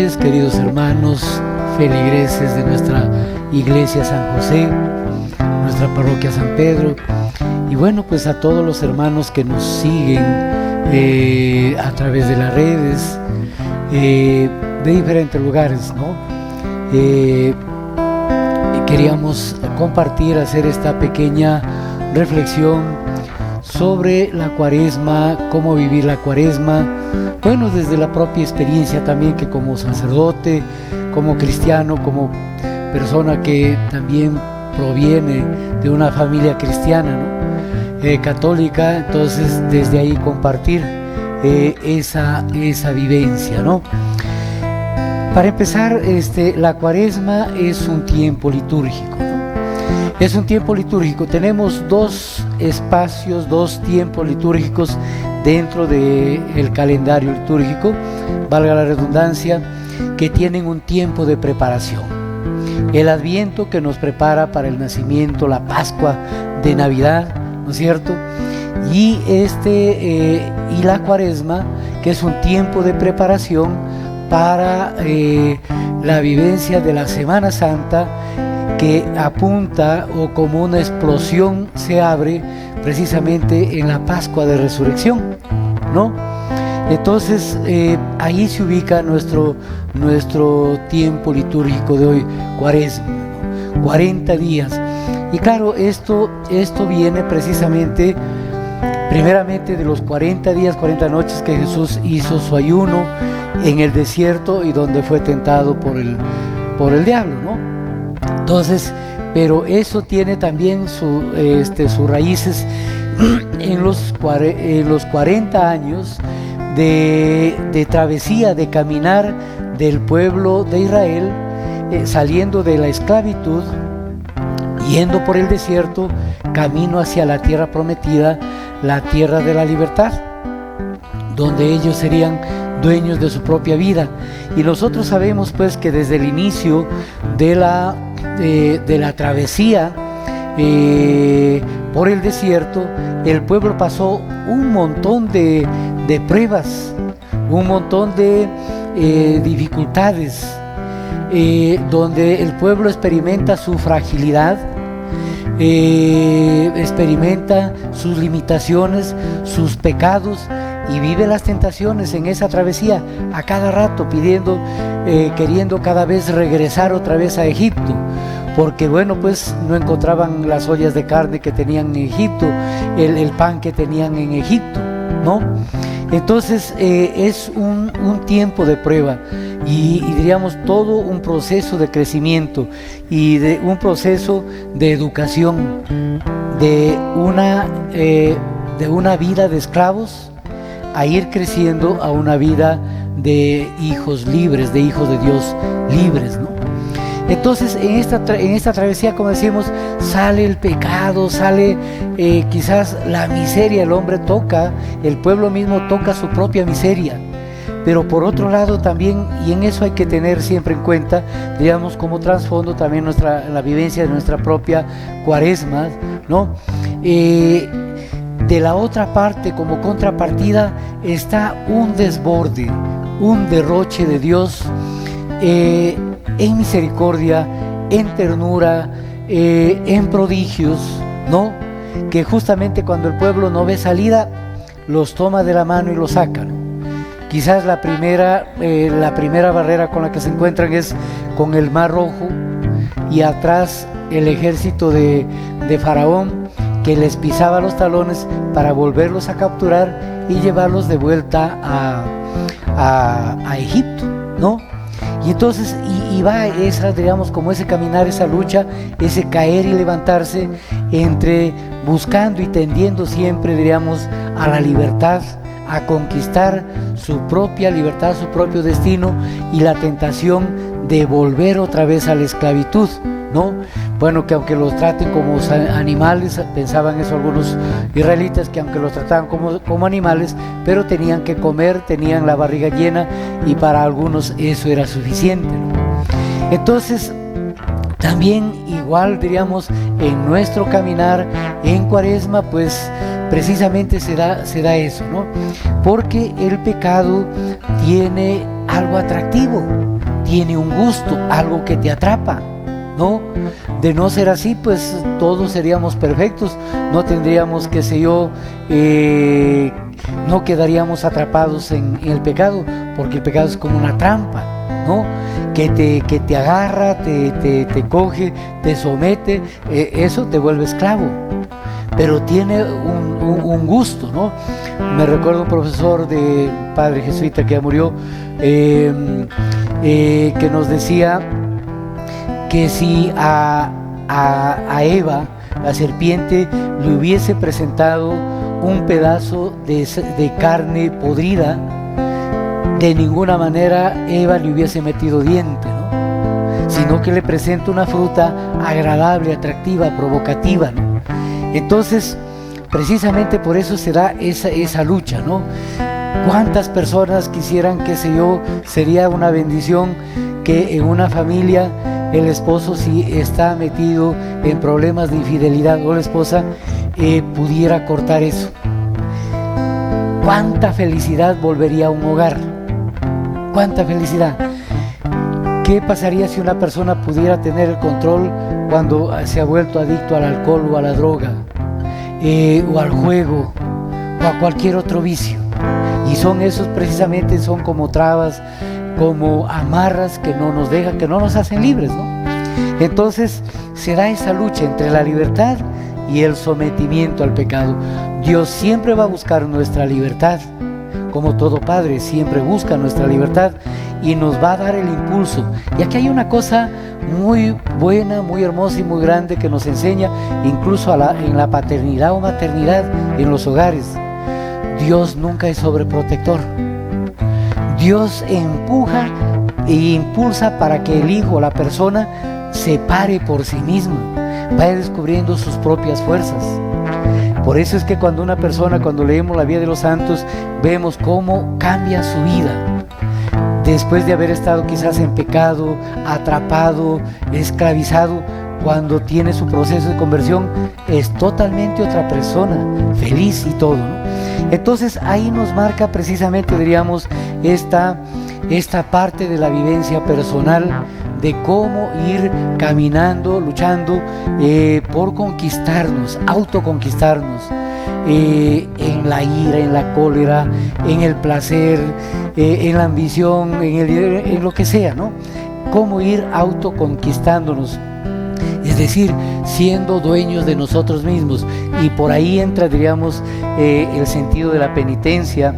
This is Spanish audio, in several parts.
noches, queridos hermanos feligreses de nuestra iglesia San José, nuestra parroquia San Pedro, y bueno, pues a todos los hermanos que nos siguen a través de las redes, de diferentes lugares, ¿no? Queríamos compartir, hacer esta pequeña reflexión sobre la Cuaresma, cómo vivir la Cuaresma, bueno, desde la propia experiencia también, que como sacerdote, como cristiano, como persona que también proviene de una familia cristiana, ¿no? Católica, entonces desde ahí compartir esa vivencia, ¿no? Para empezar, la Cuaresma es un tiempo litúrgico, ¿no? Es un tiempo litúrgico. Tenemos dos espacios, dos tiempos litúrgicos dentro del calendario litúrgico, valga la redundancia, que tienen un tiempo de preparación. El Adviento, que nos prepara para el nacimiento, la Pascua de Navidad, ¿no es cierto? Y la Cuaresma, que es un tiempo de preparación para la vivencia de la Semana Santa, que apunta o como una explosión se abre precisamente en la Pascua de Resurrección, ¿no? Entonces ahí se ubica nuestro tiempo litúrgico de hoy, Cuaresma, ¿no? 40 días. Y claro, esto viene precisamente, primeramente, de los 40 días, 40 noches que Jesús hizo su ayuno en el desierto y donde fue tentado por el diablo, ¿no? Entonces, pero eso tiene también sus raíces en los 40 años de travesía, de caminar del pueblo de Israel, saliendo de la esclavitud, yendo por el desierto, camino hacia la tierra prometida, la tierra de la libertad, donde ellos serían dueños de su propia vida. Y nosotros sabemos pues que desde el inicio de la travesía por el desierto, el pueblo pasó un montón de pruebas, un montón de dificultades, donde el pueblo experimenta su fragilidad, experimenta sus limitaciones, sus pecados, y vive las tentaciones en esa travesía a cada rato, queriendo cada vez regresar otra vez a Egipto, porque bueno, pues no encontraban las ollas de carne que tenían en Egipto, el pan que tenían en Egipto, ¿no? Entonces es un tiempo de prueba y diríamos todo un proceso de crecimiento y de un proceso de educación, de una vida de esclavos a ir creciendo a una vida de hijos libres, de hijos de Dios libres, ¿no? Entonces en esta travesía, como decimos, sale el pecado, sale quizás la miseria, el pueblo mismo toca su propia miseria, pero por otro lado también, y en eso hay que tener siempre en cuenta, digamos, como trasfondo también la vivencia de nuestra propia Cuaresma, ¿no? De la otra parte, como contrapartida, está un desborde, un derroche de Dios en misericordia, en ternura, en prodigios, ¿no? Que justamente cuando el pueblo no ve salida, los toma de la mano y los saca, ¿no? Quizás la primera barrera con la que se encuentran es con el Mar Rojo, y atrás el ejército de Faraón, que les pisaba los talones para volverlos a capturar y llevarlos de vuelta a Egipto, ¿no? Y entonces va esa, digamos, como ese caminar, esa lucha, ese caer y levantarse, entre buscando y tendiendo siempre, diríamos, a la libertad, a conquistar su propia libertad, su propio destino, y la tentación de volver otra vez a la esclavitud, ¿no? Bueno, que aunque los traten como animales, pensaban eso algunos israelitas, que aunque los trataban como animales, pero tenían que comer, tenían la barriga llena, y para algunos eso era suficiente, ¿no? Entonces, también igual, diríamos, en nuestro caminar en Cuaresma, pues precisamente se da eso, ¿no? Porque el pecado tiene algo atractivo, tiene un gusto, algo que te atrapa, ¿no? De no ser así, pues todos seríamos perfectos, no tendríamos, qué sé yo, no quedaríamos atrapados en el pecado, porque el pecado es como una trampa, ¿no? Que te agarra, te coge, te somete, eso te vuelve esclavo, pero tiene un gusto, ¿no? Me recuerdo un profesor de padre jesuita que ya murió, que nos decía que si a Eva, la serpiente, le hubiese presentado un pedazo de carne podrida, de ninguna manera Eva le hubiese metido diente, ¿no? Sino que le presenta una fruta agradable, atractiva, provocativa, ¿no? Entonces, precisamente por eso se da esa lucha, ¿no? ¿Cuántas personas quisieran, qué sé yo, sería una bendición que en una familia el esposo, si está metido en problemas de infidelidad, o la esposa pudiera cortar eso? ¿Cuánta felicidad volvería a un hogar? ¿Cuánta felicidad? ¿Qué pasaría si una persona pudiera tener el control cuando se ha vuelto adicto al alcohol o a la droga, o al juego, o a cualquier otro vicio? Y son esos precisamente, son como trabas, como amarras que no nos dejan, que no nos hacen libres, ¿no? Entonces se da esa lucha entre la libertad y el sometimiento al pecado. Dios siempre va a buscar nuestra libertad, como todo padre siempre busca nuestra libertad y nos va a dar el impulso. Y aquí hay una cosa muy buena, muy hermosa y muy grande que nos enseña, incluso en la paternidad o maternidad en los hogares. Dios nunca es sobreprotector. Dios empuja e impulsa para que el hijo o la persona se pare por sí mismo, vaya descubriendo sus propias fuerzas. Por eso es que cuando una persona, cuando leemos la vida de los santos, vemos cómo cambia su vida. Después de haber estado quizás en pecado, atrapado, esclavizado, cuando tiene su proceso de conversión, es totalmente otra persona, feliz y todo, ¿no? Entonces ahí nos marca precisamente, diríamos, esta parte de la vivencia personal, de cómo ir caminando, luchando por conquistarnos, autoconquistarnos, en la ira, en la cólera, en el placer, en la ambición, en lo que sea, ¿no? Cómo ir autoconquistándonos, es decir, siendo dueños de nosotros mismos. Y por ahí entra, diríamos, el sentido de la penitencia,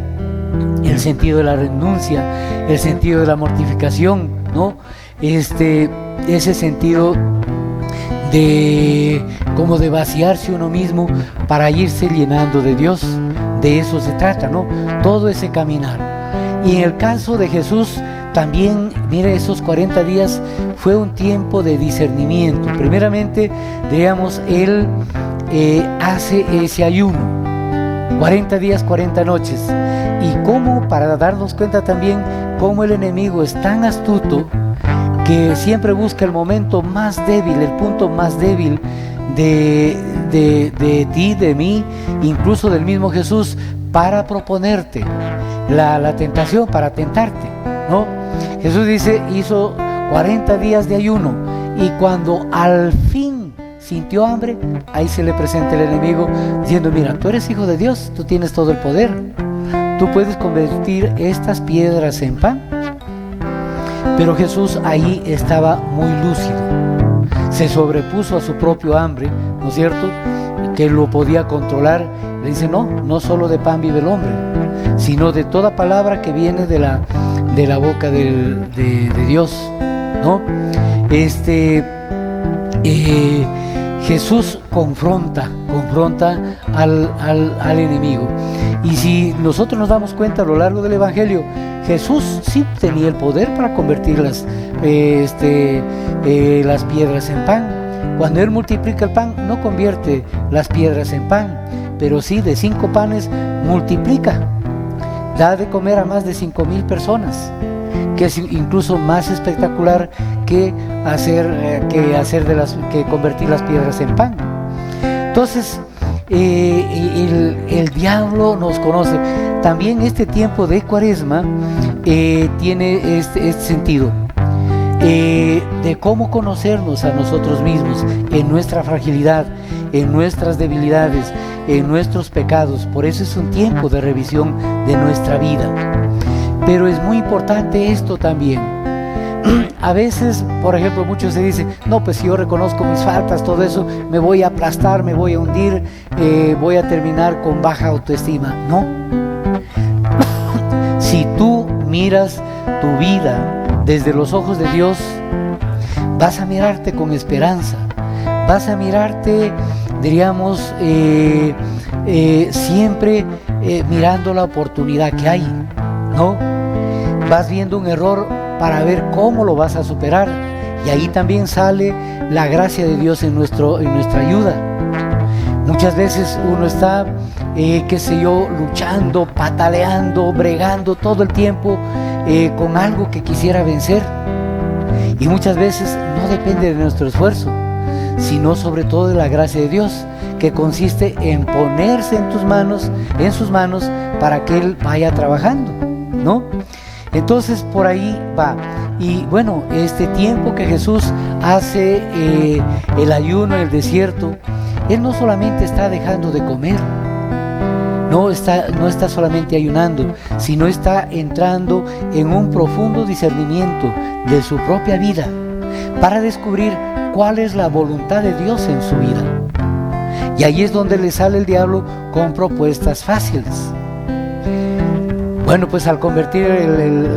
el sentido de la renuncia, el sentido de la mortificación, ¿no? Ese sentido como de vaciarse uno mismo para irse llenando de Dios. De eso se trata, ¿no? Todo ese caminar. Y en el caso de Jesús también, mire, esos 40 días fue un tiempo de discernimiento. Primeramente, digamos, Él hace ese ayuno, 40 días, 40 noches. Y cómo, para darnos cuenta también, cómo el enemigo es tan astuto que siempre busca el momento más débil, el punto más débil de ti, de mí, incluso del mismo Jesús, para proponerte la tentación, para tentarte, ¿no? Jesús dice, hizo 40 días de ayuno, y cuando al fin sintió hambre, ahí se le presenta el enemigo diciendo, mira, tú eres hijo de Dios, tú tienes todo el poder, tú puedes convertir estas piedras en pan. Pero Jesús ahí estaba muy lúcido, se sobrepuso a su propio hambre, ¿no es cierto?, que lo podía controlar. Le dice, no solo de pan vive el hombre, sino de toda palabra que viene de la boca de Dios, ¿no? Jesús confronta al enemigo. Y si nosotros nos damos cuenta a lo largo del Evangelio, Jesús sí tenía el poder para convertir las piedras en pan. Cuando Él multiplica el pan, no convierte las piedras en pan, pero sí de 5 panes multiplica. Da de comer a más de 5,000 personas, que es incluso más espectacular que convertir las piedras en pan. Entonces, el diablo nos conoce. También este tiempo de Cuaresma tiene este sentido de cómo conocernos a nosotros mismos en nuestra fragilidad, en nuestras debilidades, en nuestros pecados. Por eso es un tiempo de revisión de nuestra vida. Pero es muy importante esto también. A veces, por ejemplo, muchos se dicen, no, pues si yo reconozco mis faltas, todo eso, me voy a aplastar, me voy a hundir, voy a terminar con baja autoestima. No. Si tú miras tu vida desde los ojos de Dios, vas a mirarte con esperanza, vas a mirarte, diríamos, siempre mirando la oportunidad que hay, ¿no? Vas viendo un error para ver cómo lo vas a superar, y ahí también sale la gracia de Dios en nuestra ayuda. Muchas veces uno está, luchando, pataleando, bregando todo el tiempo con algo que quisiera vencer, y muchas veces no depende de nuestro esfuerzo, sino sobre todo de la gracia de Dios, que consiste en ponerse en sus manos para que Él vaya trabajando, ¿no? Entonces por ahí va. Y bueno, este tiempo que Jesús hace el ayuno en el desierto, Él no solamente está dejando de comer, no está solamente ayunando, sino está entrando en un profundo discernimiento de su propia vida para descubrir cuál es la voluntad de Dios en su vida. Y ahí es donde le sale el diablo con propuestas fáciles. Bueno, pues al convertir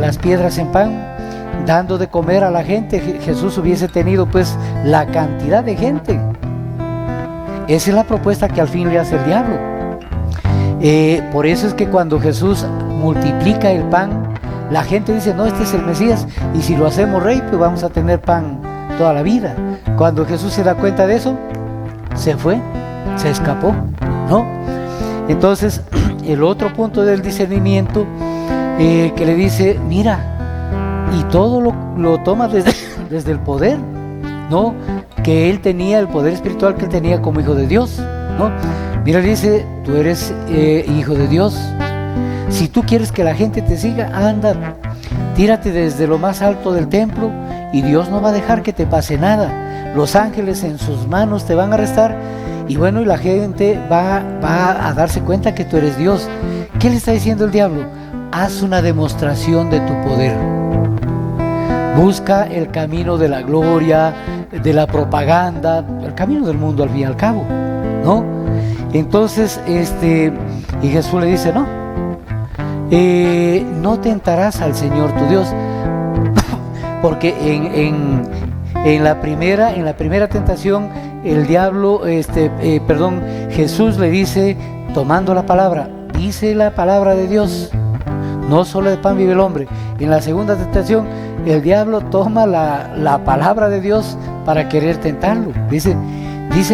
las piedras en pan, dando de comer a la gente, Jesús hubiese tenido pues la cantidad de gente. Esa es la propuesta que al fin le hace el diablo. Por eso es que cuando Jesús multiplica el pan, la gente dice, no, este es el Mesías, y si lo hacemos rey, pues vamos a tener pan toda la vida. Cuando Jesús se da cuenta de eso, se fue, se escapó, ¿no? Entonces, el otro punto del discernimiento que le dice, mira, y todo lo toma desde el poder, ¿no? Que él tenía, el poder espiritual que él tenía como hijo de Dios, ¿no? Mira, le dice, tú eres hijo de Dios. Si tú quieres que la gente te siga, anda, tírate desde lo más alto del templo y Dios no va a dejar que te pase nada. Los ángeles en sus manos te van a arrestar y bueno, y la gente va a darse cuenta que tú eres Dios. ¿Qué le está diciendo el diablo? Haz una demostración de tu poder. Busca el camino de la gloria, de la propaganda, el camino del mundo al fin y al cabo, ¿no? Entonces, y Jesús le dice, no tentarás al Señor tu Dios, porque en la primera tentación, el diablo, Jesús le dice, tomando la palabra, dice la palabra de Dios, no solo de pan vive el hombre. En la segunda tentación, el diablo toma la palabra de Dios para querer tentarlo. Dice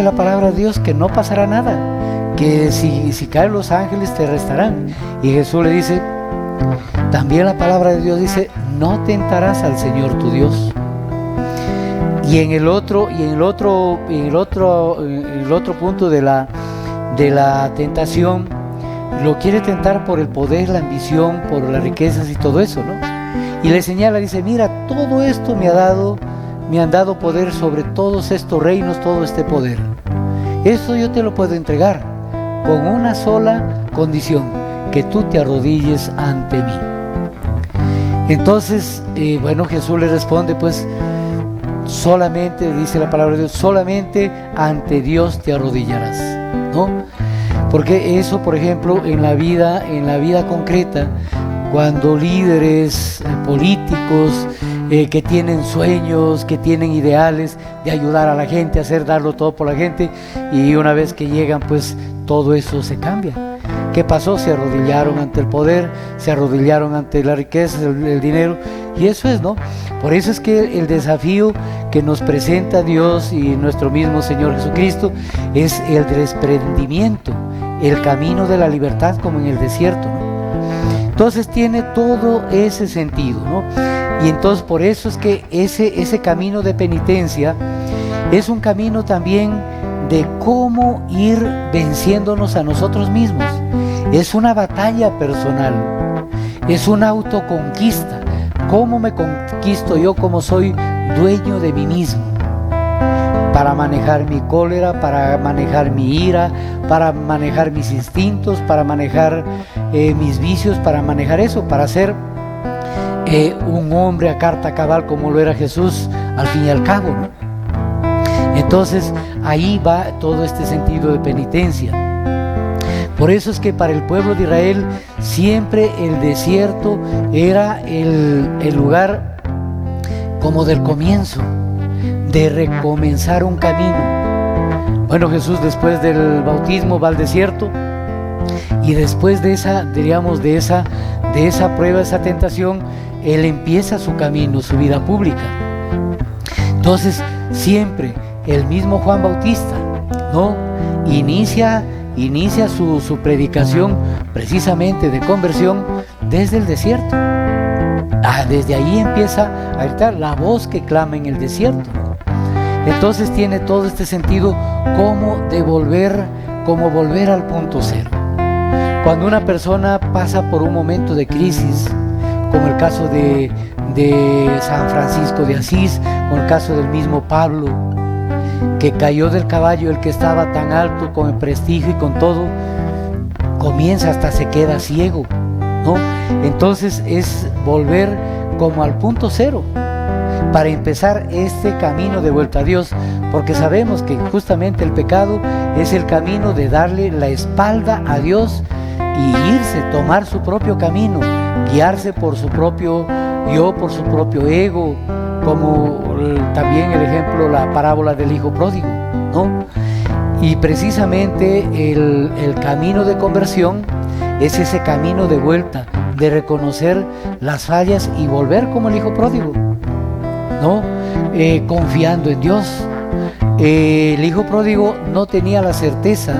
la palabra de Dios que no pasará nada, que si caen los ángeles te restarán. Y Jesús le dice, también la palabra de Dios dice, no tentarás al Señor tu Dios. Y en el otro punto de la tentación, lo quiere tentar por el poder, la ambición, por las riquezas y todo eso, ¿no? Y le señala, dice, mira, todo esto me han dado poder sobre todos estos reinos, todo este poder. Esto yo te lo puedo entregar con una sola condición, que tú te arrodilles ante mí. Entonces, Jesús le responde, pues, solamente, dice la palabra de Dios, solamente ante Dios te arrodillarás, ¿no? Porque eso, por ejemplo, en la vida concreta, cuando líderes políticos que tienen sueños, que tienen ideales de ayudar a la gente, darlo todo por la gente, y una vez que llegan, pues todo eso se cambia. ¿Qué pasó? Se arrodillaron ante el poder, se arrodillaron ante la riqueza, el dinero, y eso es, ¿no? Por eso es que el desafío que nos presenta Dios y nuestro mismo Señor Jesucristo es el desprendimiento, el camino de la libertad como en el desierto, ¿no? Entonces tiene todo ese sentido, ¿no? Y entonces por eso es que ese camino de penitencia es un camino también de cómo ir venciéndonos a nosotros mismos. Es una batalla personal, es una autoconquista. ¿Cómo me conquisto yo como soy dueño de mí mismo? Para manejar mi cólera, para manejar mi ira, para manejar mis instintos, para manejar mis vicios, para manejar eso, para ser un hombre a carta cabal como lo era Jesús al fin y al cabo, ¿no? Entonces ahí va todo este sentido de penitencia. Por eso es que para el pueblo de Israel siempre el desierto era el lugar como del comienzo, de recomenzar un camino. Bueno, Jesús después del bautismo va al desierto y después de esa, diríamos, de esa prueba, esa tentación, Él empieza su camino, su vida pública. Entonces siempre el mismo Juan Bautista, ¿no? Inicia su predicación precisamente de conversión desde el desierto. Desde ahí empieza a gritar la voz que clama en el desierto. Entonces tiene todo este sentido como volver al punto cero. Cuando una persona pasa por un momento de crisis, como el caso de San Francisco de Asís, con el caso del mismo Pablo, que cayó del caballo, el que estaba tan alto, con el prestigio y con todo, comienza hasta se queda ciego, ¿no? Entonces es volver como al punto cero para empezar este camino de vuelta a Dios, porque sabemos que justamente el pecado es el camino de darle la espalda a Dios y irse, tomar su propio camino, guiarse por su propio yo, por su propio ego, como también el ejemplo, la parábola del hijo pródigo, ¿no? Y precisamente el camino de conversión es ese camino de vuelta, de reconocer las fallas y volver como el hijo pródigo, ¿no? Confiando en Dios. El hijo pródigo no tenía la certeza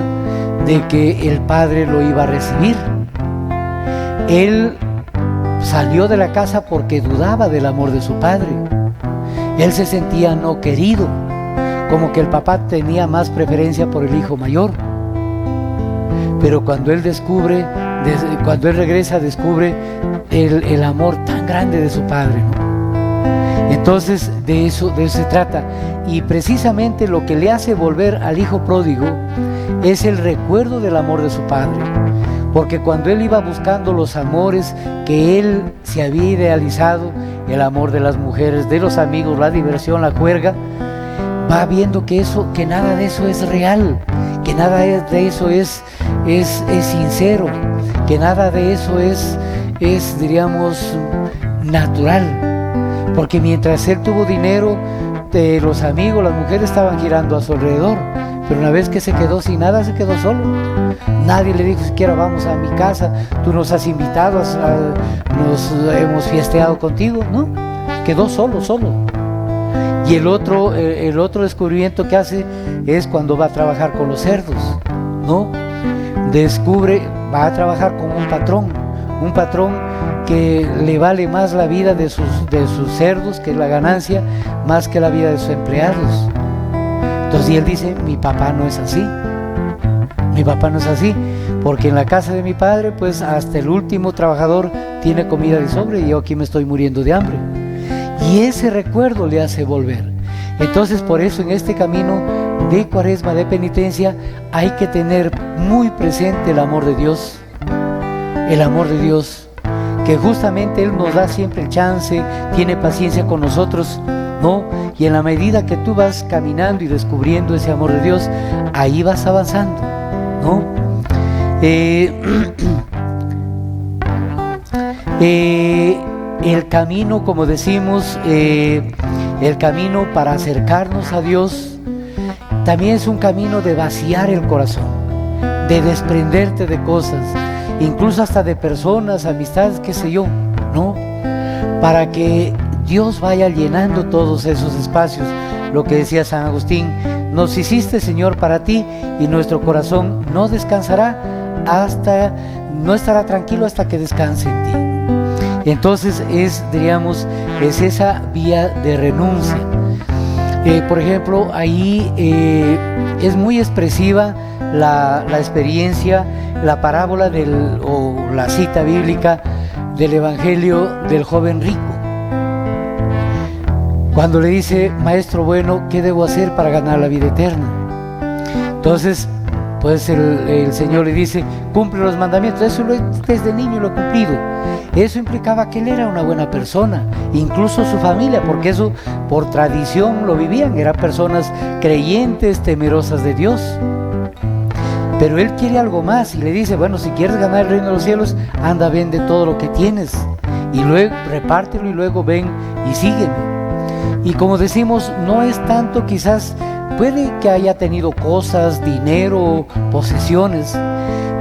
de que el padre lo iba a recibir. Él salió de la casa porque dudaba del amor de su padre. Él se sentía no querido, como que el papá tenía más preferencia por el hijo mayor. Pero cuando él regresa, descubre el amor tan grande de su padre, ¿no? Entonces de eso se trata. Y precisamente lo que le hace volver al hijo pródigo es el recuerdo del amor de su padre. Porque cuando él iba buscando los amores que él se había idealizado, el amor de las mujeres, de los amigos, la diversión, la juerga, va viendo que nada de eso es real, que nada de eso es sincero, que nada de eso es diríamos, natural. Porque mientras él tuvo dinero, los amigos, las mujeres estaban girando a su alrededor, pero una vez que se quedó sin nada, se quedó solo. Nadie le dijo siquiera vamos a mi casa, tú nos has invitado, nos hemos fiesteado contigo, ¿no? Quedó solo. Y el otro descubrimiento que hace es cuando va a trabajar con los cerdos, ¿no? Va a trabajar con un patrón que le vale más la vida de sus cerdos, que es la ganancia, más que la vida de sus empleados. Entonces, y él dice, mi papá no es así, porque en la casa de mi padre, pues hasta el último trabajador tiene comida de sobre y yo aquí me estoy muriendo de hambre. Y ese recuerdo le hace volver. Entonces, por eso en este camino de cuaresma, de penitencia, hay que tener muy presente el amor de Dios, que justamente Él nos da siempre el chance, tiene paciencia con nosotros, ¿no? Y en la medida que tú vas caminando y descubriendo ese amor de Dios, ahí vas avanzando, ¿no? El camino, como decimos, el camino para acercarnos a Dios, también es un camino de vaciar el corazón, de desprenderte de cosas, incluso hasta de personas, amistades, qué sé yo, ¿no? Para que Dios vaya llenando todos esos espacios. Lo que decía San Agustín, nos hiciste, Señor, para ti, y nuestro corazón no descansará no estará tranquilo hasta que descanse en ti. Entonces es esa vía de renuncia. Por ejemplo, ahí es muy expresiva la experiencia, la parábola o la cita bíblica del Evangelio del joven rico, cuando le dice: maestro bueno, ¿qué debo hacer para ganar la vida eterna? Entonces, pues el Señor le dice: cumple los mandamientos. Eso desde niño lo he cumplido. Eso implicaba que él era una buena persona, incluso su familia, porque eso por tradición lo vivían, eran personas creyentes, temerosas de Dios. Pero él quiere algo más y le dice: bueno, si quieres ganar el reino de los cielos, anda, vende todo lo que tienes y luego repártelo y luego ven y sígueme. Y como decimos, no es tanto, quizás puede que haya tenido cosas, dinero, posesiones,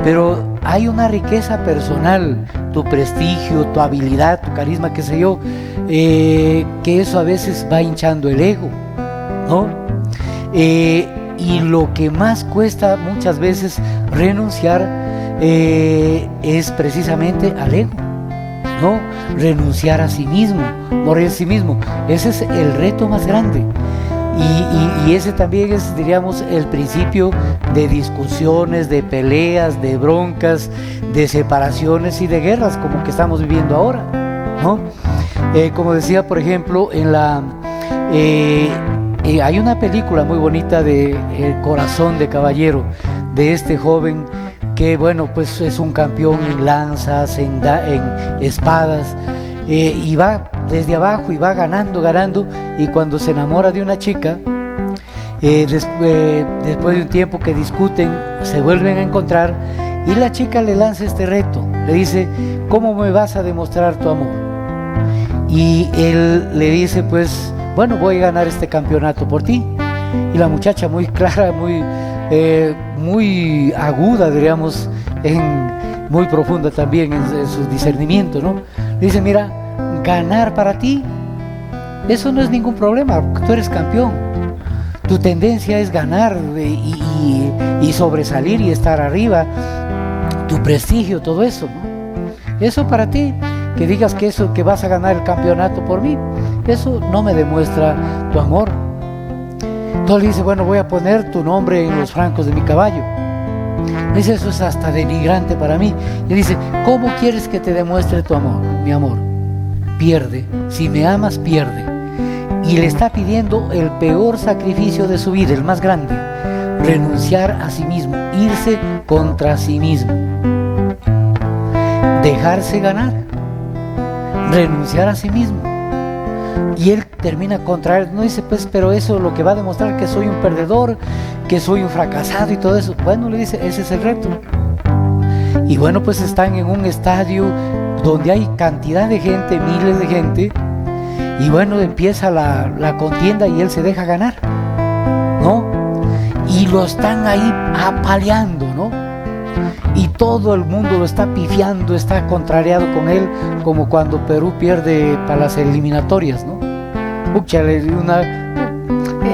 pero hay una riqueza personal, tu prestigio, tu habilidad, tu carisma, qué sé yo, que eso a veces va hinchando el ego, ¿no? Y lo que más cuesta muchas veces renunciar es precisamente al ego, ¿no? Renunciar a sí mismo, morir a sí mismo. Ese es el reto más grande. Y ese también es, diríamos, el principio de discusiones, de peleas, de broncas, de separaciones y de guerras, como que estamos viviendo ahora, ¿no? Como decía, por ejemplo, hay una película muy bonita de El corazón de caballero, de este joven que, bueno, pues es un campeón en lanzas, en espadas, y va desde abajo y va ganando, y cuando se enamora de una chica, después de un tiempo que discuten, se vuelven a encontrar y la chica le lanza este reto, le dice: ¿cómo me vas a demostrar tu amor? Y él le dice: pues bueno, voy a ganar este campeonato por ti. Y la muchacha, muy clara, muy aguda, diríamos, muy profunda también en su discernimiento, ¿no? Le dice: mira, ganar para ti, eso no es ningún problema, porque tú eres campeón. Tu tendencia es ganar y sobresalir y estar arriba, tu prestigio, todo eso, ¿no? Eso para ti, que digas que vas a ganar el campeonato por mí, eso no me demuestra tu amor. Entonces le dice: bueno, voy a poner tu nombre en los francos de mi caballo. Dice: eso es hasta denigrante para mí. Y dice: ¿cómo quieres que te demuestre tu amor? Mi amor, pierde. Si me amas, pierde. Y le está pidiendo el peor sacrificio de su vida, el más grande: renunciar a sí mismo, irse contra sí mismo, dejarse ganar, renunciar a sí mismo. Y él termina contra él, no dice: pues, pero eso lo que va a demostrar que soy un perdedor, que soy un fracasado y todo eso. Bueno, le dice: ese es el reto. Y bueno, pues están en un estadio donde hay cantidad de gente, miles de gente, y bueno, empieza la contienda y él se deja ganar, ¿no? Y lo están ahí apaleando, ¿no? Y todo el mundo lo está pifiando, está contrariado con él, como cuando Perú pierde para las eliminatorias, ¿no?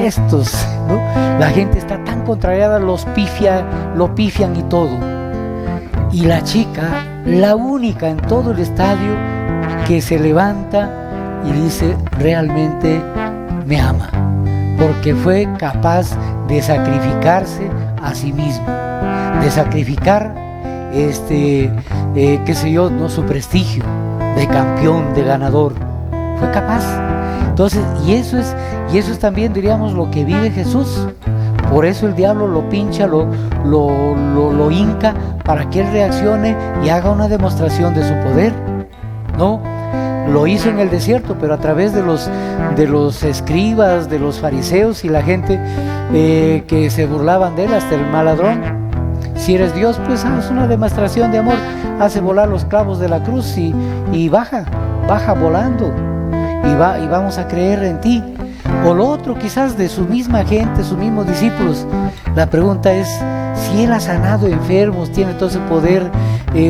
Estos, ¿no? La gente está tan contrariada, lo pifian y todo. Y la chica, la única en todo el estadio, que se levanta y dice: realmente me ama, porque fue capaz de sacrificarse a sí mismo, de sacrificar qué sé yo, no, su prestigio de campeón, de ganador. Fue capaz. Entonces, y eso es también, diríamos, lo que vive Jesús. Por eso el diablo lo pincha, lo hinca, para que él reaccione y haga una demostración de su poder, ¿no? Lo hizo en el desierto, pero a través de los escribas, de los fariseos y la gente que se burlaban de él, hasta el mal ladrón. Si eres Dios, pues haz una demostración de amor, hace volar los clavos de la cruz y baja volando, y vamos a creer en ti. O lo otro, quizás de su misma gente, sus mismos discípulos. La pregunta es: si él ha sanado enfermos, tiene todo ese poder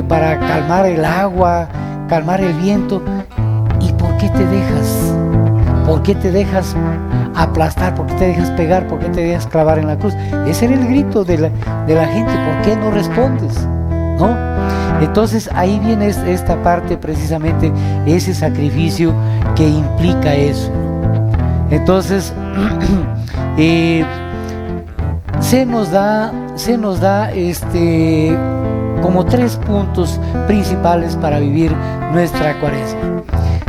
para calmar el agua, calmar el viento, ¿y por qué te dejas? ¿Por qué te dejas aplastar? ¿Por qué te dejas pegar? ¿Por qué te dejas clavar en la cruz? Ese era el grito de la gente. ¿Por qué no respondes? ¿No? Entonces ahí viene esta parte, precisamente, ese sacrificio que implica eso. Entonces se nos da como 3 puntos principales para vivir nuestra cuaresma.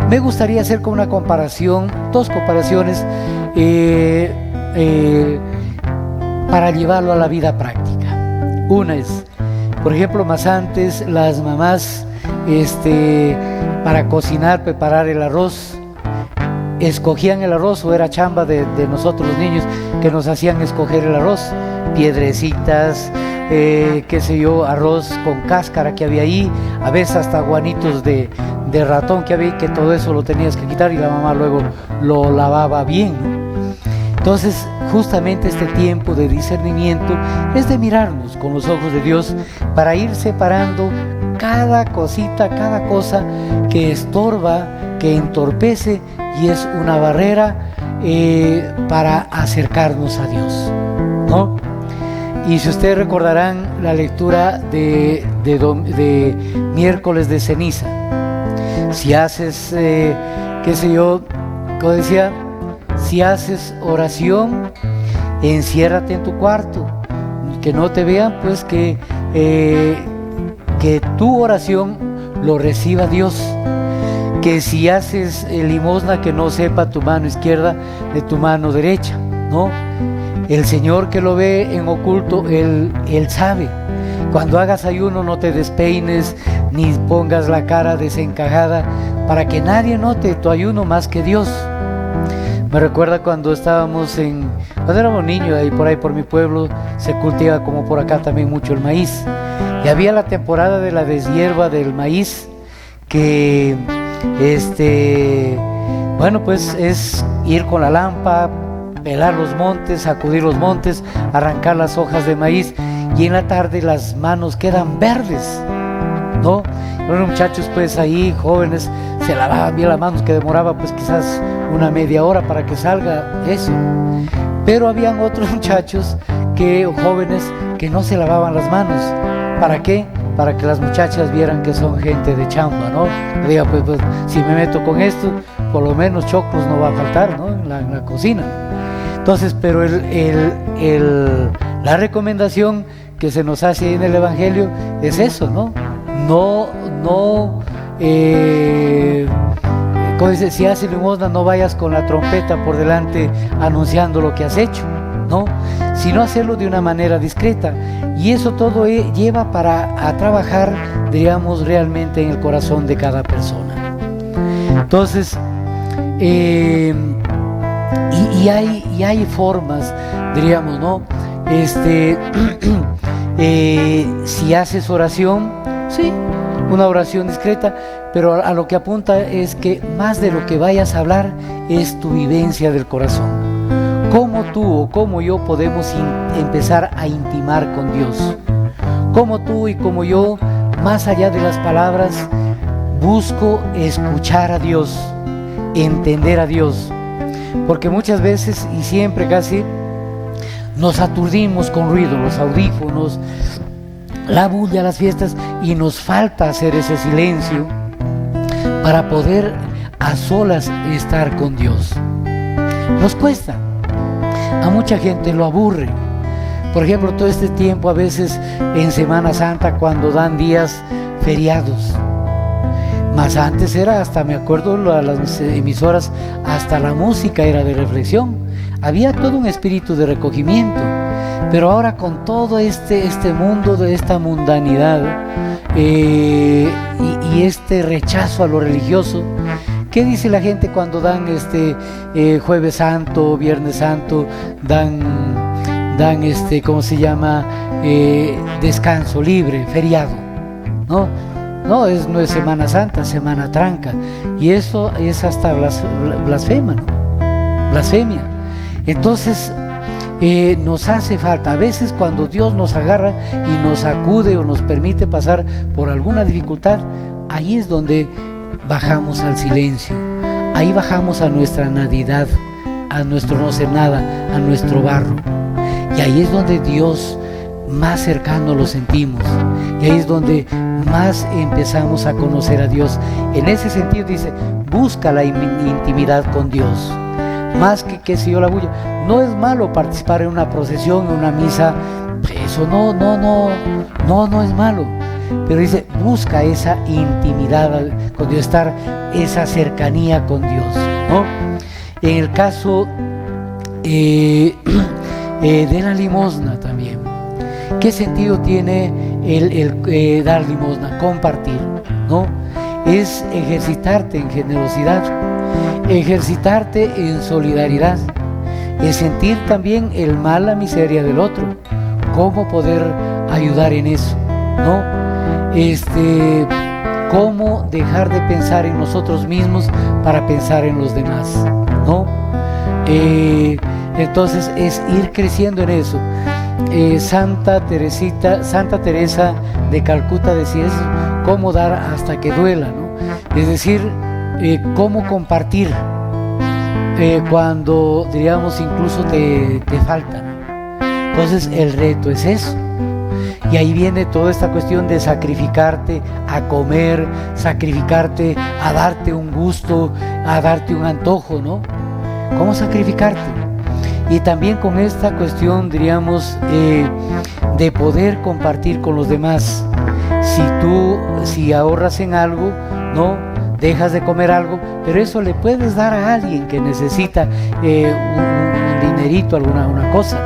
Me gustaría hacer como una comparación, dos comparaciones para llevarlo a la vida práctica. Una es, por ejemplo, más antes las mamás para cocinar, preparar el arroz, escogían el arroz, o era chamba de nosotros los niños que nos hacían escoger el arroz, piedrecitas, qué sé yo, arroz con cáscara que había ahí, a veces hasta guanitos de ratón que había, que todo eso lo tenías que quitar y la mamá luego lo lavaba bien. Entonces, justamente este tiempo de discernimiento es de mirarnos con los ojos de Dios para ir separando cada cosita, cada cosa que estorba, que entorpece y es una barrera para acercarnos a Dios, ¿no? Y si ustedes recordarán la lectura de miércoles de ceniza, si haces, qué sé yo, como decía, si haces oración, enciérrate en tu cuarto, que no te vean, pues que tu oración lo reciba Dios. Que si haces limosna, que no sepa tu mano izquierda de tu mano derecha, ¿no? El Señor que lo ve en oculto, Él sabe. Cuando hagas ayuno, no te despeines ni pongas la cara desencajada para que nadie note tu ayuno más que Dios. Me recuerda cuando cuando éramos niños, ahí por mi pueblo se cultiva, como por acá también, mucho el maíz. Y había la temporada de la deshierva del maíz, que bueno, pues es ir con la lámpara, pelar los montes, sacudir los montes, arrancar las hojas de maíz, y en la tarde las manos quedan verdes, ¿no? Los muchachos pues ahí, jóvenes, se lavaban bien las manos, que demoraba pues quizás una media hora para que salga eso. Pero habían otros muchachos jóvenes que no se lavaban las manos. ¿Para qué? Para que las muchachas vieran que son gente de chamba, ¿no? Diga, pues si me meto con esto, por lo menos choclos no va a faltar, ¿no? En la cocina. Entonces, pero la recomendación que se nos hace en el Evangelio es eso, ¿no? Como dice, si haces limosna, no vayas con la trompeta por delante anunciando lo que has hecho, ¿no? Sino hacerlo de una manera discreta. Y eso todo lleva a trabajar, digamos, realmente en el corazón de cada persona. Entonces, y hay formas, diríamos, ¿no? Si haces oración, sí, una oración discreta, pero a lo que apunta es que más de lo que vayas a hablar es tu vivencia del corazón. ¿Cómo tú o cómo yo podemos empezar a intimar con Dios? ¿Cómo tú y como yo, más allá de las palabras, busco escuchar a Dios, entender a Dios? Porque muchas veces y siempre casi nos aturdimos con ruido, los audífonos, la bulla, las fiestas, y nos falta hacer ese silencio para poder a solas estar con Dios. Nos cuesta. A mucha gente lo aburre. Por ejemplo, todo este tiempo a veces en Semana Santa, cuando dan días feriados. Más antes era, hasta me acuerdo, las emisoras, hasta la música era de reflexión. Había todo un espíritu de recogimiento. Pero ahora con todo este mundo de esta mundanidad y este rechazo a lo religioso, ¿qué dice la gente cuando dan Jueves Santo, Viernes Santo, dan ¿cómo se llama? Descanso libre, feriado, ¿no? No es Semana Santa, Semana Tranca. Y eso es hasta blasfema, ¿no? Blasfemia. Entonces, nos hace falta, a veces cuando Dios nos agarra y nos sacude o nos permite pasar por alguna dificultad, ahí es donde bajamos al silencio, ahí bajamos a nuestra nadidad, a nuestro no ser nada, a nuestro barro, y ahí es donde Dios más cercano lo sentimos, y ahí es donde más empezamos a conocer a Dios. En ese sentido dice, busca la intimidad con Dios, más que si yo la bulla. No es malo participar en una procesión, en una misa, eso no es malo, pero dice, busca esa intimidad con Dios, estar esa cercanía con Dios, ¿no? En el caso de la limosna también, ¿qué sentido tiene el dar limosna? Compartir, ¿no? Es ejercitarte en generosidad, ejercitarte en solidaridad, es sentir también el mal, la miseria del otro, cómo poder ayudar en eso, ¿no? Cómo dejar de pensar en nosotros mismos para pensar en los demás, ¿no? Entonces es ir creciendo en eso. Santa Teresa de Calcuta decía eso, cómo dar hasta que duela, ¿no? Es decir, cómo compartir cuando, diríamos, incluso te falta, ¿no? Entonces el reto es eso. Y ahí viene toda esta cuestión de sacrificarte a comer, sacrificarte a darte un gusto, a darte un antojo, ¿no? ¿Cómo sacrificarte? Y también con esta cuestión, diríamos, de poder compartir con los demás. Si ahorras en algo, ¿no? Dejas de comer algo, pero eso le puedes dar a alguien que necesita un dinerito, una cosa.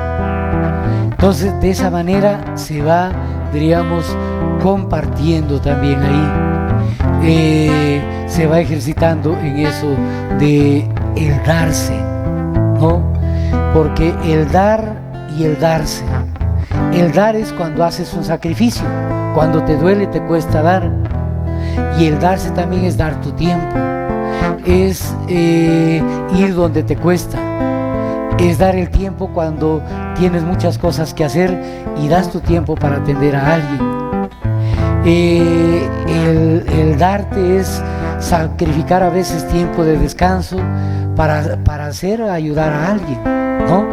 Entonces, de esa manera se va, diríamos, compartiendo también ahí. Se va ejercitando en eso de el darse, ¿no? Porque el dar y el darse. El dar es cuando haces un sacrificio, cuando te duele, te cuesta dar. Y el darse también es dar tu tiempo, es ir donde te cuesta, es dar el tiempo cuando tienes muchas cosas que hacer y das tu tiempo para atender a alguien. El darte es sacrificar a veces tiempo de descanso para ayudar a alguien, ¿no?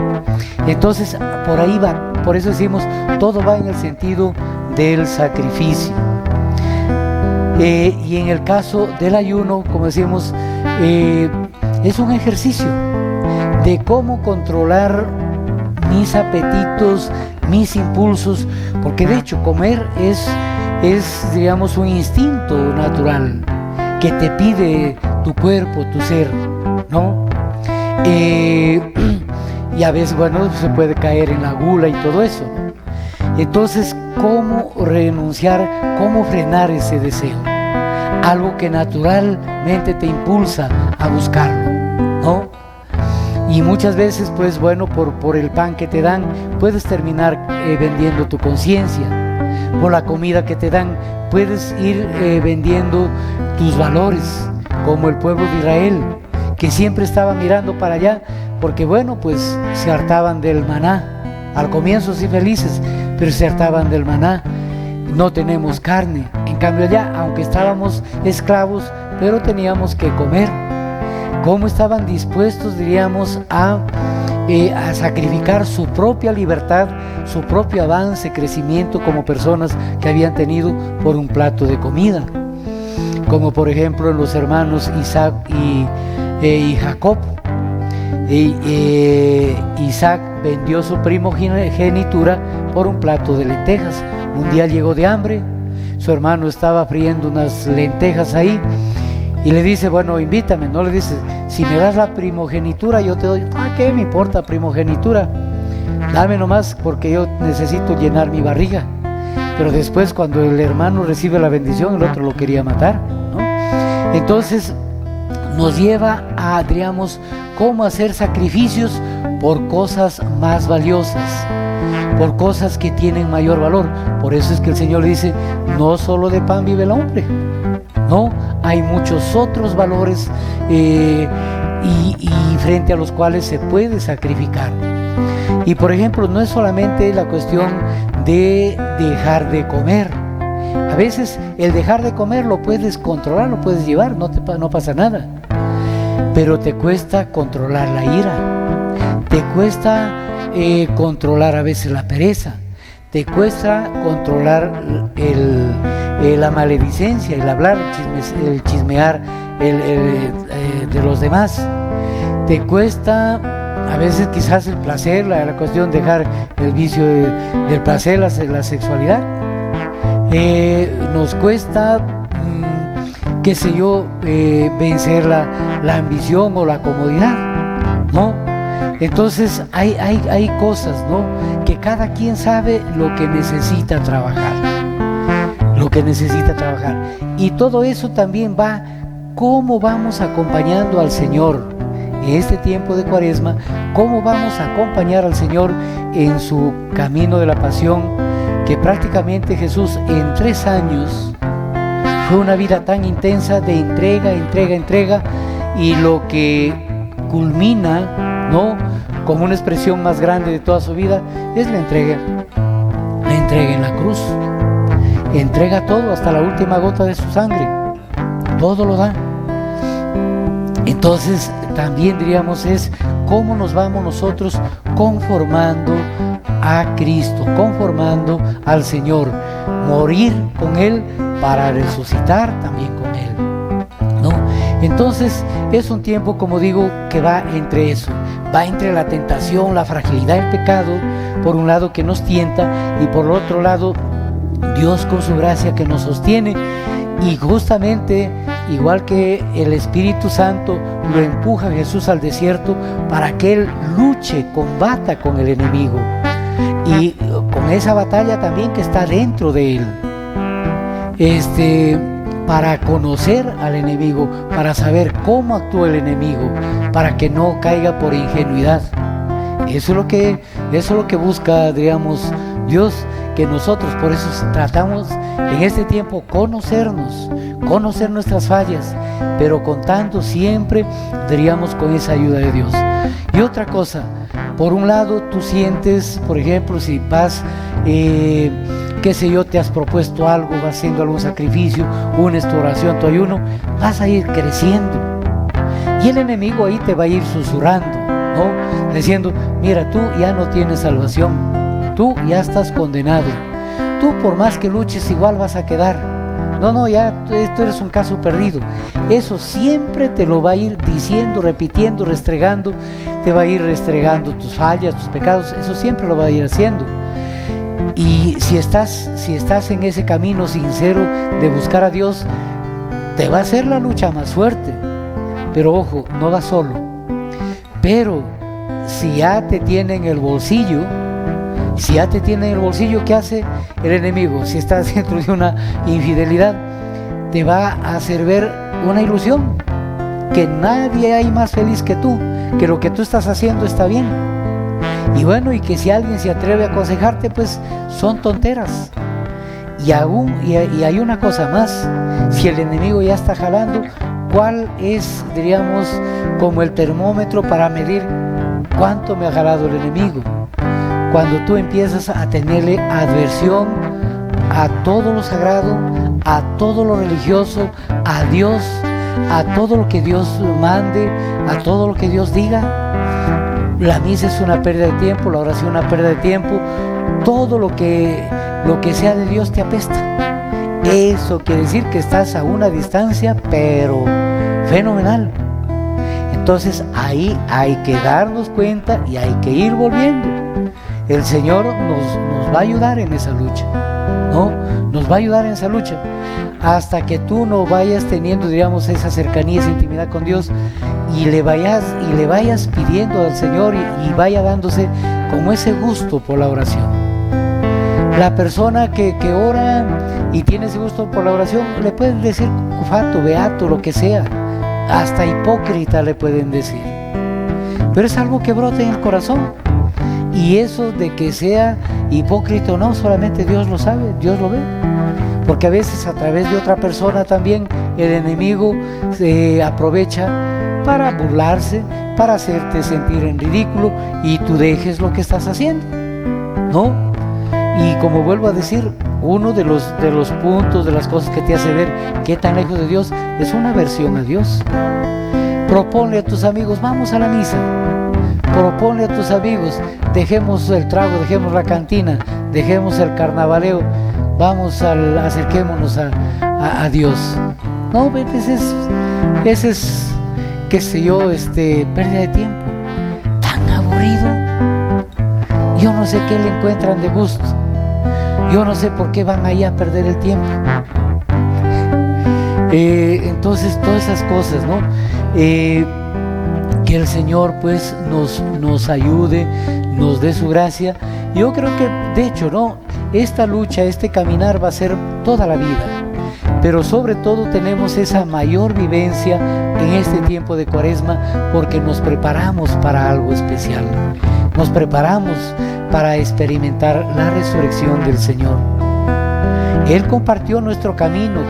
Entonces por ahí va, por eso decimos, todo va en el sentido del sacrificio. Y en el caso del ayuno, como decimos, es un ejercicio de cómo controlar mis apetitos, mis impulsos, porque de hecho comer es digamos, un instinto natural que te pide tu cuerpo, tu ser, ¿no? Y a veces, bueno, se puede caer en la gula y todo eso, ¿no? Entonces, ¿cómo renunciar, cómo frenar ese deseo? Algo que naturalmente te impulsa a buscarlo, ¿no? Y muchas veces, pues bueno, por el pan que te dan, puedes terminar vendiendo tu conciencia. Por la comida que te dan, puedes ir vendiendo tus valores, como el pueblo de Israel, que siempre estaba mirando para allá, porque bueno, pues se hartaban del maná. Al comienzo sí felices, pero se hartaban del maná. No tenemos carne. En cambio allá, aunque estábamos esclavos, pero teníamos que comer. ¿Cómo estaban dispuestos, diríamos, a sacrificar su propia libertad, su propio avance, crecimiento como personas que habían tenido por un plato de comida? Como por ejemplo los hermanos Isaac y Jacob. Isaac vendió su primogenitura por un plato de lentejas. Un día llegó de hambre, su hermano estaba friendo unas lentejas ahí y le dice, bueno, invítame. No le dice, si me das la primogenitura yo te doy. ¿Qué me importa primogenitura? Dame nomás, porque yo necesito llenar mi barriga. Pero después, cuando el hermano recibe la bendición, el otro lo quería matar, ¿no? Entonces nos lleva a, digamos, cómo hacer sacrificios por cosas más valiosas, por cosas que tienen mayor valor. Por eso es que el Señor dice, no solo de pan vive el hombre, no, hay muchos otros valores y frente a los cuales se puede sacrificar. Y por ejemplo, no es solamente la cuestión de dejar de comer. A veces el dejar de comer lo puedes controlar, lo puedes llevar, no pasa nada. Pero te cuesta controlar la ira, te cuesta controlar a veces la pereza, te cuesta controlar la maledicencia, el hablar, el chismear de los demás. Te cuesta a veces quizás el placer, la cuestión de dejar el vicio del placer, la sexualidad. nos cuesta, qué sé yo, vencer la ambición o la comodidad, ¿no? Entonces hay cosas, ¿no?, que cada quien sabe lo que necesita trabajar, y todo eso también va cómo vamos acompañando al Señor en este tiempo de Cuaresma, cómo vamos a acompañar al Señor en su camino de la pasión, que prácticamente Jesús en 3 años fue una vida tan intensa de entrega, y lo que culmina, ¿no?, como una expresión más grande de toda su vida, es la entrega en la cruz. Entrega todo, hasta la última gota de su sangre, todo lo da. Entonces también diríamos es cómo nos vamos nosotros conformando a Cristo, conformando al Señor, morir con Él para resucitar también con Él, ¿no? Entonces es un tiempo, como digo, que va entre eso, va entre la tentación, la fragilidad del pecado, por un lado, que nos tienta, y por otro lado, Dios con su gracia que nos sostiene, y justamente igual que el Espíritu Santo lo empuja a Jesús al desierto para que Él luche, combata con el enemigo, y con esa batalla también que está dentro de Él, para conocer al enemigo, para saber cómo actúa el enemigo, para que no caiga por ingenuidad. Eso es lo que busca, digamos, Dios, que nosotros, por eso tratamos en este tiempo conocer nuestras fallas, pero contando siempre, diríamos, con esa ayuda de Dios. Y otra cosa, por un lado, tú sientes, por ejemplo, si vas, qué sé yo, te has propuesto algo, vas haciendo algún sacrificio, unes tu oración, tu ayuno, vas a ir creciendo, y el enemigo ahí te va a ir susurrando, ¿no?, diciendo, mira, tú ya no tienes salvación, tú ya estás condenado, tú por más que luches igual vas a quedar, no, ya tú eres un caso perdido. Eso siempre te lo va a ir diciendo, repitiendo, restregando, te va a ir restregando tus fallas, tus pecados, eso siempre lo va a ir haciendo. Y si estás en ese camino sincero de buscar a Dios, te va a hacer la lucha más fuerte, pero ojo, no vas solo. Pero si ya te tiene en el bolsillo, ¿qué hace el enemigo? Si estás dentro de una infidelidad, te va a hacer ver una ilusión, que nadie hay más feliz que tú, que lo que tú estás haciendo está bien. Y bueno, y que si alguien se atreve a aconsejarte, pues son tonteras. Y hay una cosa más, si el enemigo ya está jalando, ¿cuál es, diríamos, como el termómetro para medir cuánto me ha jalado el enemigo? Cuando tú empiezas a tenerle aversión a todo lo sagrado, a todo lo religioso, a Dios, a todo lo que Dios mande, a todo lo que Dios diga. La misa es una pérdida de tiempo, la oración una pérdida de tiempo, todo lo que sea de Dios te apesta. Eso quiere decir que estás a una distancia, pero fenomenal. Entonces ahí hay que darnos cuenta y hay que ir volviendo. El Señor nos va a ayudar en esa lucha, ¿no? Nos va a ayudar en esa lucha hasta que tú no vayas teniendo, digamos, esa cercanía, esa intimidad con Dios, y le vayas pidiendo al Señor y vaya dándose como ese gusto por la oración. La persona que ora y tiene ese gusto por la oración, le pueden decir cufato, beato, lo que sea, hasta hipócrita le pueden decir, pero es algo que brota en el corazón. Y eso de que sea hipócrita o no, solamente Dios lo sabe, Dios lo ve. Porque a veces a través de otra persona también el enemigo se aprovecha para burlarse, para hacerte sentir en ridículo y tú dejes lo que estás haciendo, ¿no? Y como vuelvo a decir, uno de los puntos, de las cosas que te hace ver qué tan lejos de Dios, es una aversión a Dios. Proponle a tus amigos, vamos a la misa. Proponle a tus amigos, dejemos el trago, dejemos la cantina, dejemos el carnavaleo, acerquémonos a Dios. No, ese es, qué sé yo, pérdida de tiempo, tan aburrido. Yo no sé qué le encuentran de gusto. Yo no sé por qué van ahí a perder el tiempo. Entonces todas esas cosas, ¿no? Que el Señor pues nos ayude, nos dé su gracia. Yo creo que de hecho, ¿no?, esta lucha, este caminar va a ser toda la vida, pero sobre todo tenemos esa mayor vivencia en este tiempo de Cuaresma porque nos preparamos para algo especial, nos preparamos para experimentar la resurrección del Señor. Él compartió nuestro camino,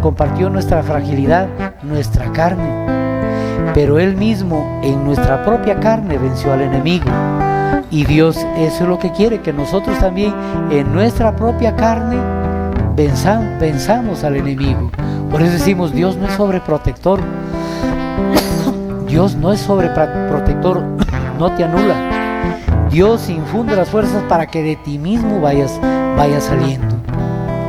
compartió nuestra fragilidad, nuestra carne, pero Él mismo en nuestra propia carne venció al enemigo. Y Dios eso es lo que quiere, que nosotros también en nuestra propia carne venzamos al enemigo. Por eso decimos, Dios no es sobreprotector. Dios no es sobreprotector, no te anula. Dios infunde las fuerzas para que de ti mismo vayas saliendo,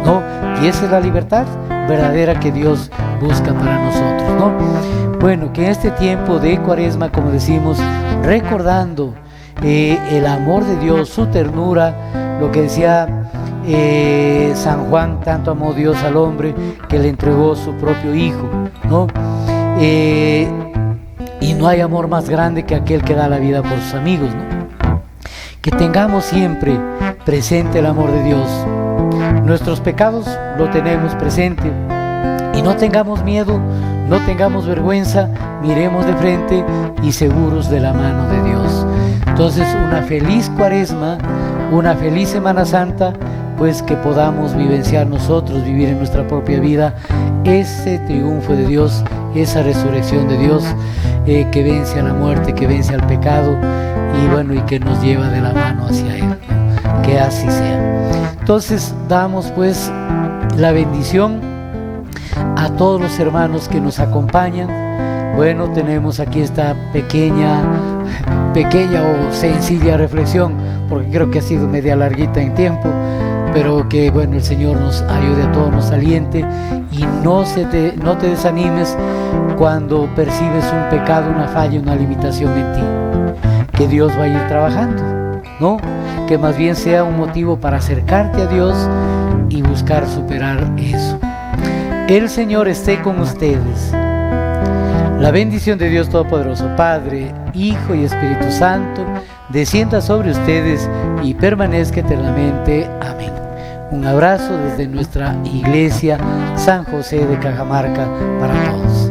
¿no? Y esa es la libertad verdadera que Dios busca para nosotros, ¿no? Bueno, que en este tiempo de Cuaresma, como decimos, recordando el amor de Dios, su ternura, lo que decía San Juan, tanto amó Dios al hombre que le entregó su propio Hijo, ¿no? Y no hay amor más grande que aquel que da la vida por sus amigos, ¿no? Que tengamos siempre presente el amor de Dios. Nuestros pecados lo tenemos presente y no tengamos miedo, no tengamos vergüenza, miremos de frente y seguros de la mano de Dios. Entonces, una feliz Cuaresma, una feliz Semana Santa, pues que podamos vivenciar nosotros, vivir en nuestra propia vida ese triunfo de Dios, esa resurrección de Dios, que vence a la muerte, que vence al pecado y bueno, y que nos lleva de la mano hacia Él, ¿no? Que así sea. Entonces damos pues la bendición a todos los hermanos que nos acompañan. Bueno, tenemos aquí esta pequeña o sencilla reflexión, porque creo que ha sido media larguita en tiempo, pero que bueno, el Señor nos ayude a todos, nos aliente y no te desanimes cuando percibes un pecado, una falla, una limitación en ti, que Dios va a ir trabajando, ¿no? Que más bien sea un motivo para acercarte a Dios y buscar superar eso. El Señor esté con ustedes. La bendición de Dios Todopoderoso, Padre, Hijo y Espíritu Santo, descienda sobre ustedes y permanezca eternamente. Amén. Un abrazo desde nuestra iglesia San José de Cajamarca para todos.